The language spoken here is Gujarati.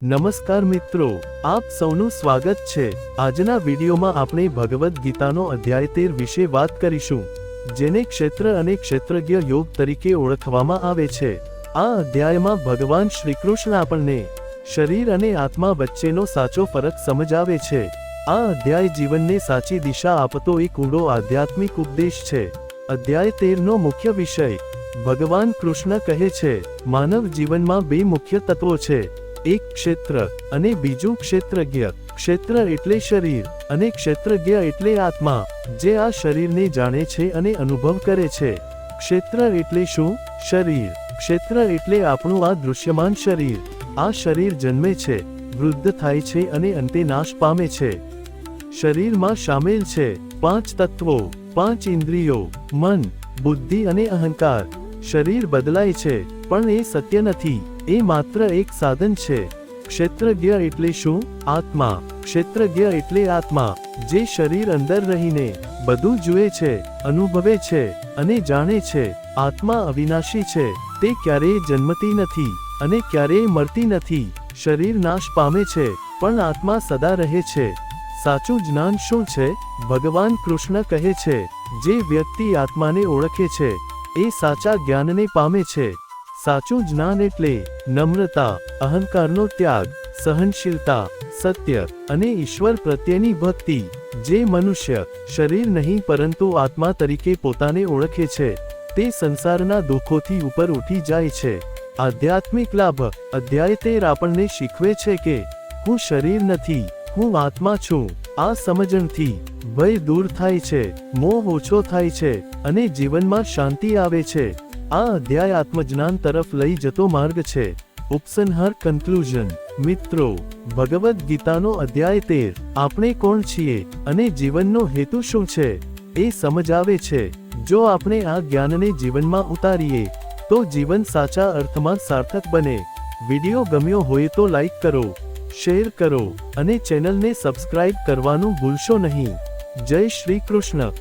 નમસ્કાર મિત્રો, આપ સૌનું સ્વાગત છે। આજના વિડીયોમાં આપણે ભગવદ્ ગીતાનો અધ્યાય 13 વિશે વાત કરીશું, જેને ક્ષેત્ર અને ક્ષેત્રજ્ઞ યોગ તરીકે ઓળખવામાં આવે છે। આ અધ્યાયમાં ભગવાન શ્રીકૃષ્ણ આપણને શરીર અને આત્મા વચ્ચેનો સાચો ફરક સમજાવે છે। આ અધ્યાય જીવનને સાચી દિશા આપતો એક ઊંડો આધ્યાત્મિક ઉપદેશ છે। અધ્યાય 13 નો મુખ્ય વિષય ભગવાન કૃષ્ણ કહે છે, માનવ જીવનમાં બે મુખ્ય તત્વો છે, એક ક્ષેત્ર અને બીજું ક્ષેત્રજ્ઞ। ક્ષેત્ર એટલે શરીર અને ક્ષેત્રજ્ઞ એટલે આત્મા, જે આ શરીરને જાણે છે અને અનુભવ કરે છે। ક્ષેત્ર એટલે શું? શરીર। ક્ષેત્ર એટલે આપણું આ દૃશ્યમાન શરીર। આ શરીર જન્મે છે, વૃદ્ધ થાય છે અને અંતે નાશ પામે છે। શરીરમાં શામેલ છે 5 તત્વો, 5 ઇન્દ્રિયો, મન, બુદ્ધિ અને અહંકાર। શરીર બદલાય છે, પણ એ સત્ય નથી, એ માત્ર એક સાધન છે। ક્ષેત્રજ્ઞ એટલે શું? આત્મા। ક્ષેત્રજ્ઞ એટલે આત્મા, જે શરીર અંદર રહીને બધું જુએ છે, અનુભવે છે અને જાણે છે। આત્મા અવિનાશી છે, તે ક્યારેય જન્મતી નથી અને ક્યારેય મરતી નથી। શરીર નાશ પામે છે, પણ આત્મા સદા રહે છે। સાચું જ્ઞાન શું છે? ભગવાન કૃષ્ણ કહે છે, જે વ્યક્તિ આત્માને ઓળખે છે, એ સાચા જ્ઞાનને પામે છે। સાચું જ્ઞાન એટલે નમ્રતા, અહંકારનો ત્યાગ, સહનશીલતા, સત્ય અને ઈશ્વર પ્રત્યેની ભક્તિ। જે મનુષ્ય શરીર નહીં પરંતુ આત્મા તરીકે પોતાને ઓળખે છે, તે સંસારના દુઃખોથી ઉપર ઉઠી જાય છે। આધ્યાત્મિક લાભ અધ્યાય 13 આપણને શીખવે છે કે હું શરીર નથી, હું આત્મા છું। આ સમજણથી ભય દૂર થાય છે, મોહ ઓછો થાય છે અને જીવનમાં શાંતિ આવે છે। આ અધ્યાય આત્મજ્ઞાન તરફ લઈ જતો માર્ગ છે। ઉપસંહાર કન્ક્લુઝન। મિત્રો, ભગવદ્ ગીતાનો અધ્યાય 13 આપણે કોણ છીએ અને જીવનનો હેતુ શું છે, એ સમજાવે છે। જો આપણે આ જ્ઞાનને જીવનમાં ઉતારીએ તો જીવન સાચા અર્થમાં સાર્થક બને। વિડીયો ગમ્યો હોય તો લાઈક કરો, શેર કરો અને ચેનલને સબસ્ક્રાઇબ કરવાનું ભૂલશો નહીં। જય શ્રી કૃષ્ણ।